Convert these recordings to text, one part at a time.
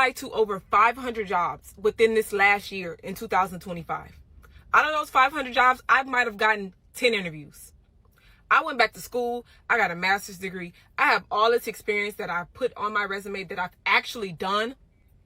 applied to over 500 jobs within this last year in 2025. Out of those 500 jobs, I might have gotten 10 interviews. I went back to school. I got a master's degree. I have all this experience that I put on my resume that I've actually done,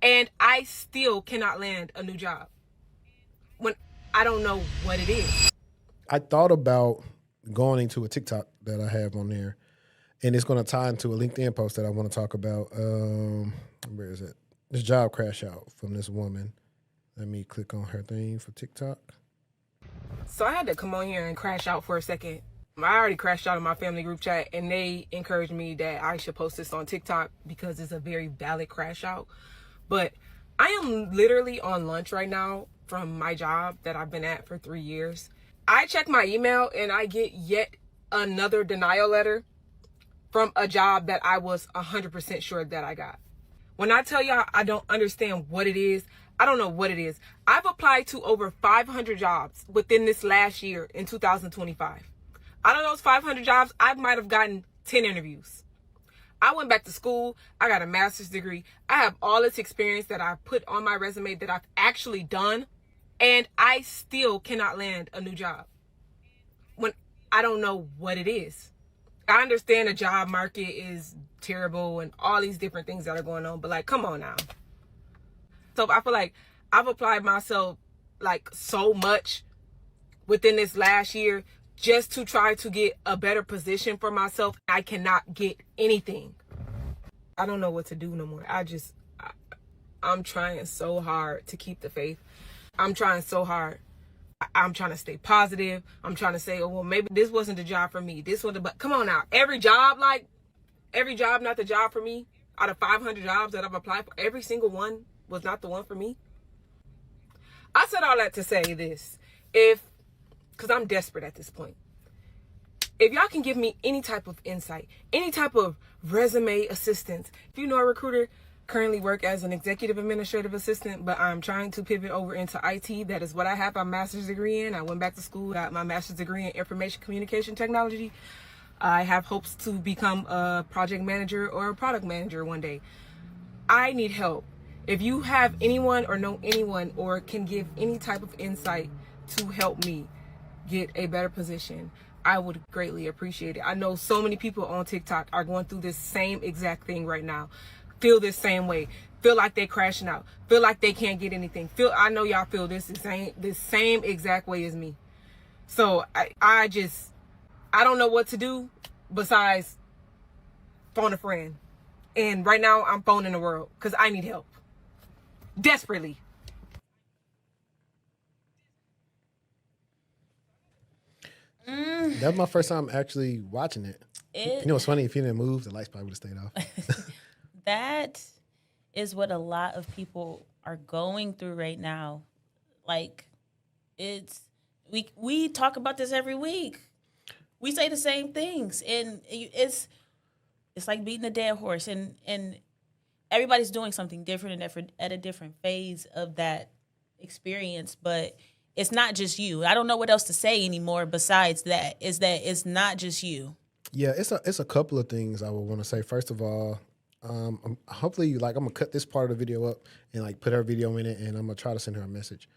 and I still cannot land a new job when I don't know what it is. I thought about going into a TikTok that I have on there, and it's going to tie into a LinkedIn post that I want to talk about. Where is it? This job crash out from this woman. Let me click on her thing for TikTok. So I had to come on here and crash out for a second. I already crashed out in my family group chat, and they encouraged me that I should post this on TikTok because it's a very valid crash out. But I am literally on lunch right now from my job that I've been at for 3 years. I check my email and I get yet another denial letter from a job that I was 100% sure that I got. When I tell y'all I don't understand what it is, I don't know what it is. I've applied to over 500 jobs within this last year in 2025. Out of those 500 jobs, I might have gotten 10 interviews. I went back to school. I got a master's degree. I have all this experience that I put on my resume that I've actually done, and I still cannot land a new job when I don't know what it is. I understand the job market is terrible and all these different things that are going on, but like, come on now. So I feel like I've applied myself like so much within this last year just to try to get a better position for myself. I cannot get anything. I don't know what to do no more. I'm trying so hard to keep the faith. I'm trying so hard. I'm trying to stay positive. I'm trying to say, oh, well, maybe this wasn't the job for me. But come on now. Every job not the job for me. Out of 500 jobs that I've applied for, every single one was not the one for me. I said all that to say this. Because I'm desperate at this point. If y'all can give me any type of insight, any type of resume assistance. If you know a recruiter, currently work as an executive administrative assistant, but I'm trying to pivot over into IT. That is what I have my master's degree in. I went back to school, got my master's degree in information communication technology. I have hopes to become a project manager or a product manager one day. I need help. If you have anyone or know anyone or can give any type of insight to help me get a better position, I would greatly appreciate it. I know so many people on TikTok are going through this same exact thing right now. Feel this same way. Feel like they're crashing out. Feel like they can't get anything. I know y'all feel this same exact way as me. So I don't know what to do besides phone a friend. And right now I'm phoning the world because I need help. Desperately. That was my first time actually watching it. You know what's funny? If you didn't move, the lights probably would have stayed off. That is what a lot of people are going through right now. Like, we talk about this every week. We say the same things, and it's like beating a dead horse. And everybody's doing something different and at a different phase of that experience, but it's not just you. I don't know what else to say anymore besides that it's not just you. Yeah, it's a couple of things I would want to say. First of all, hopefully, I'm gonna cut this part of the video up and put her video in it, and I'm gonna try to send her a message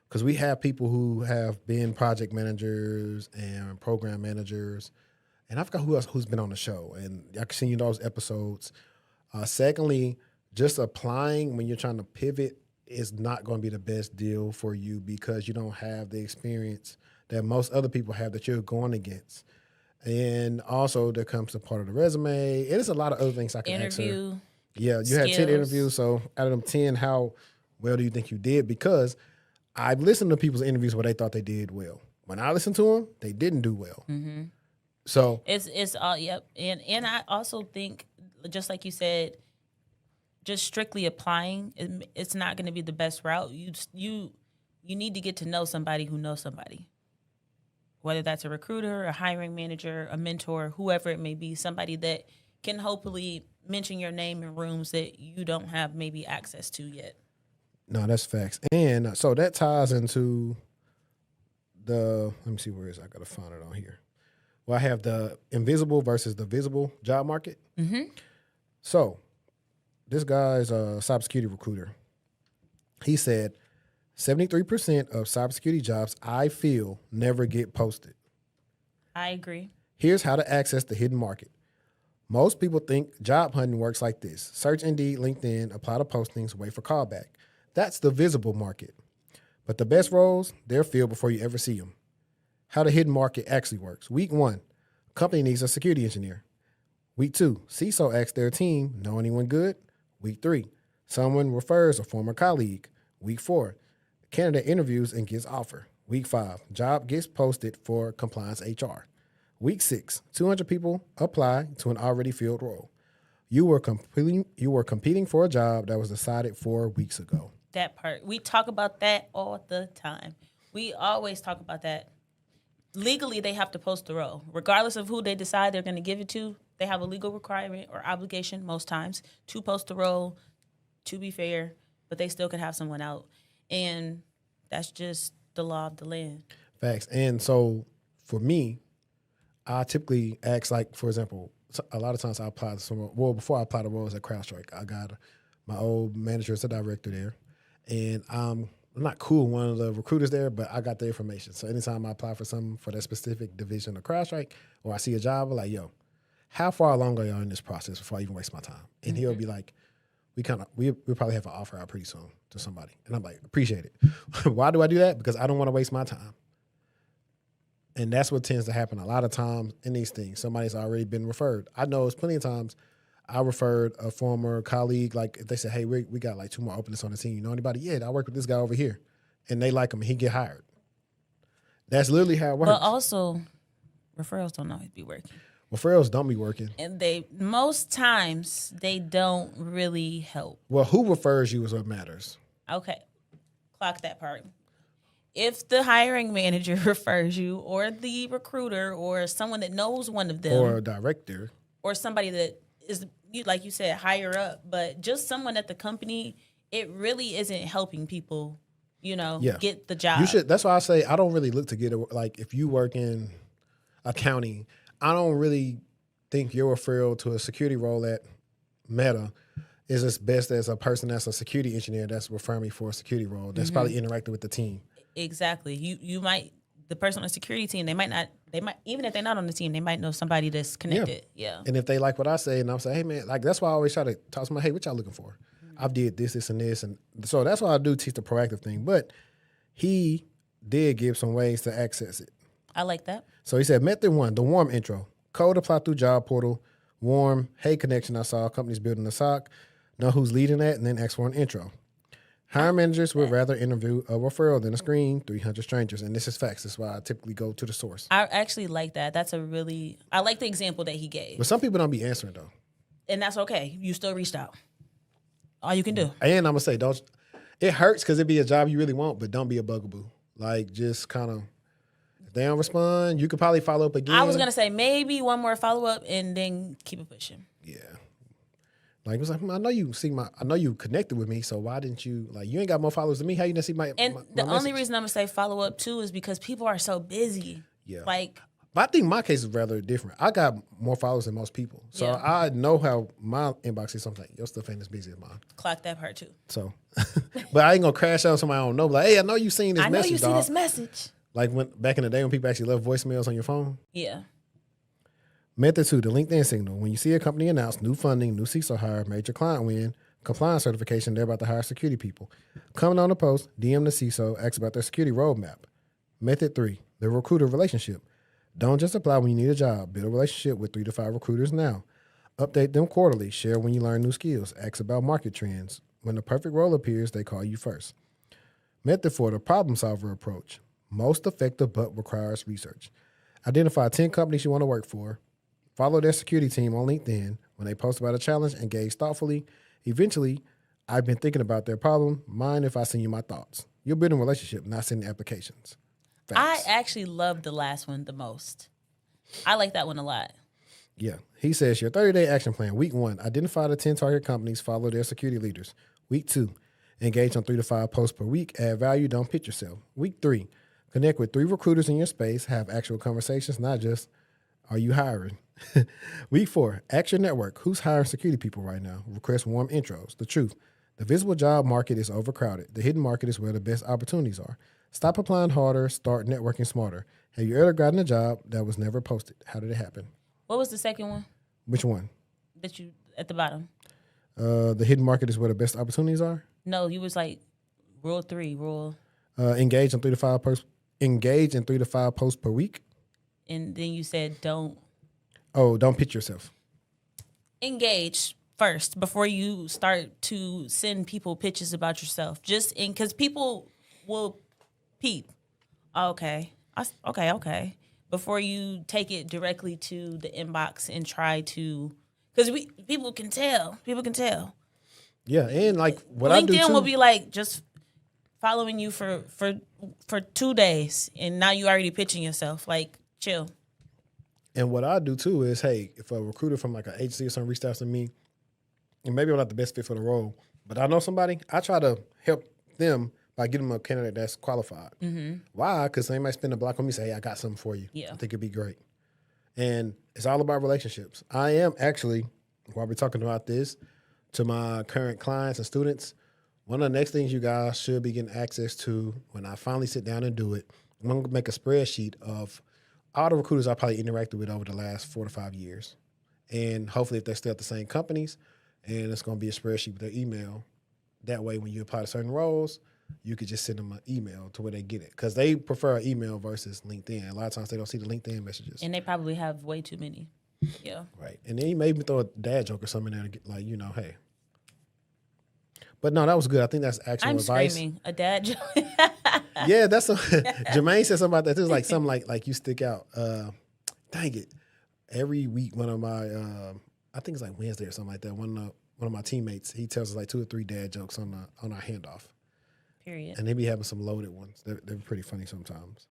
because we have people who have been project managers and program managers, and I forgot who else who's been on the show, and I can send you those episodes. Secondly, just applying when you're trying to pivot is not going to be the best deal for you because you don't have the experience that most other people have that you're going against. And also there comes the part of the resume. And there's a lot of other things I can ask her. Yeah, you skills. Had 10 interviews. So out of them 10, how well do you think you did? Because I've listened to people's interviews where they thought they did well. When I listened to them, they didn't do well. Mm-hmm. So it's all, yep. And I also think, just like you said, just strictly applying, it's not going to be the best route. You need to get to know somebody who knows somebody, whether that's a recruiter, a hiring manager, a mentor, whoever it may be, somebody that can hopefully mention your name in rooms that you don't have maybe access to yet. No, that's facts. And so that ties into let me see where it is. I got to find it on here. Well, I have the invisible versus the visible job market. Mm-hmm. So this guy's a cybersecurity recruiter. He said 73% of cybersecurity jobs I feel never get posted. I agree. Here's how to access the hidden market. Most people think job hunting works like this. Search Indeed, LinkedIn, apply to postings, wait for callback. That's the visible market. But the best roles, they're filled before you ever see them. How the hidden market actually works. Week 1, company needs a security engineer. Week 2, CISO asks their team, know anyone good? Week 3, someone refers a former colleague. Week 4, candidate interviews and gets offer. Week 5, job gets posted for compliance HR. Week 6, 200 people apply to an already filled role. You were competing for a job that was decided 4 weeks ago. That part. We talk about that all the time. We always talk about that. Legally, they have to post the role. Regardless of who they decide they're going to give it to, they have a legal requirement or obligation most times to post the role, to be fair, but they still could have someone out. And that's just the law of the land. Facts. And so for me, I typically ask, like, for example, a lot of times I apply to some, well, before I apply to roles at CrowdStrike, I got my old manager as a director there. And I'm not cool with one of the recruiters there, but I got the information. So anytime I apply for something for that specific division of CrowdStrike, or I see a job, I'm like, yo, how far along are y'all in this process before I even waste my time? And he'll be like, we'll probably have an offer out pretty soon to somebody. And I'm like, appreciate it. Why do I do that? Because I don't want to waste my time. And that's what tends to happen a lot of times in these things. Somebody's already been referred. I know it's plenty of times I referred a former colleague, like if they said, hey, we got like 2 more openings on the team. You know anybody? Yeah, I work with this guy over here. And they like him and he get hired. That's literally how it works. But also, referrals don't always be working. Referrals don't be working. And most times they don't really help. Well, who refers you is what matters. Okay. Clock that part. If the hiring manager refers you, or the recruiter, or someone that knows one of them, Or a director. or somebody that is, like you said, higher up, but just someone at the company, it really isn't helping people, get the job. You should. That's why I say I don't really look to get like if you work in accounting, I don't really think your referral to a security role at Meta is as best as a person that's a security engineer that's referring me for a security role. That's probably interacting with the team. Exactly. You might, the person on the security team, they might even if they're not on the team, they might know somebody that's connected. Yeah. And if they like what I say, and I'm saying, hey man, like that's why I always try to talk to somebody, hey, what y'all looking for? I've did this, and this, and so that's why I do teach the proactive thing. But he did give some ways to access it. I like that. So he said, method 1, the warm intro. Code apply through job portal. Warm, hey connection, I saw companies building a SOC. Know who's leading that, and then ask for an intro. Hiring managers would rather interview a referral than a screen 300 strangers. And this is facts. That's why I typically go to the source. I actually like that. I like the example that he gave. But some people don't be answering, though. And that's okay. You still reached out. All you can do. And I'm going to say, it hurts because it'd be a job you really want, but don't be a bugaboo. Like, just kind of, if they don't respond, you could probably follow up again. I was going to say maybe one more follow-up and then keep it pushing. Yeah. Like, it was like, I know you connected with me, so why didn't you, like, you ain't got more followers than me. How you didn't see my And the my only message? reason I'm going to say follow-up, too, is because people are so busy. Yeah. Like, But I think my case is rather different. I got more followers than most people. So Yeah. I know how my inbox is. Something like, your stuff ain't as busy as mine. clock that part, too. So, but I ain't going to crash out on somebody I don't know. Like, hey, I know you seen this I know message, you see dog. this message. Like back in the day when people actually left voicemails on your phone. Yeah. Method 2, the LinkedIn signal. When you see a company announce new funding, new CISO hire, major client win, compliance certification, they're about to hire security people. Comment on the post, DM the CISO, ask about their security roadmap. Method 3, the recruiter relationship. Don't just apply when you need a job. Build a relationship with 3 to 5 recruiters now. Update them quarterly. Share when you learn new skills. Ask about market trends. When the perfect role appears, they call you first. Method 4, the problem solver approach. Most effective but requires research. Identify 10 companies you want to work for. Follow their security team on LinkedIn. When they post about a challenge, engage thoughtfully. Eventually, I've been thinking about their problem. Mind if I send you my thoughts? You're building a relationship, not sending applications. Facts. I actually love the last one the most. I like that one a lot. Yeah. He says your 30-day action plan. Week 1, identify the 10 target companies, follow their security leaders. Week 2, engage on 3 to 5 posts per week, add value, don't pitch yourself. Week 3, connect with 3 recruiters in your space, have actual conversations, not just, are you hiring? Week 4, ask your network. Who's hiring security people right now? Request warm intros. The truth. The visible job market is overcrowded. The hidden market is where the best opportunities are. Stop applying harder. Start networking smarter. Have you ever gotten a job that was never posted? How did it happen? What was the second one Which one? that you at the bottom? The hidden market is where the best opportunities are. No, you was like rule 3, Engage in 3 to 5 posts. Engage in 3 to 5 posts per week. and then you said don't Oh, don't pitch yourself. engage first before you start to send people pitches about yourself. Just in because people will peep. Okay, okay. Before you take it directly to the inbox and try to, because people can tell. People can tell. Yeah, and like what I do LinkedIn too. will be like just following you for 2 days, and now you already pitching yourself. Like, chill. And what I do too is, hey, if a recruiter from like an agency or something reached out to me, and maybe I'm not the best fit for the role, but I know somebody, I try to help them by getting them a candidate that's qualified. Mm-hmm. Why? Because they might spend a block on me and say, hey, I got something for you. Yeah. I think it'd be great. And it's all about relationships. I am actually, while we're talking about this, to my current clients and students, one of the next things you guys should be getting access to when I finally sit down and do it, I'm going to make a spreadsheet of all the recruiters I probably interacted with over the last 4 to 5 years. And hopefully if they're still at the same companies, and it's going to be a spreadsheet with their email. That way when you apply to certain roles, you could just send them an email to where they get it. Because they prefer an email versus LinkedIn. A lot of times they don't see the LinkedIn messages. And they probably have way too many. Yeah. Right. And then you maybe throw a dad joke or something in there to get, like, hey. But no, that was good. I think that's actual advice. Screaming a dad joke. Yeah, that's Jermaine said something about that. It was like something like you stick out. Dang it. Every week, one of my, I think it's like Wednesday or something like that. One of my teammates, he tells us like 2 or 3 dad jokes on our handoff. Period. And they be having some loaded ones. They're pretty funny sometimes.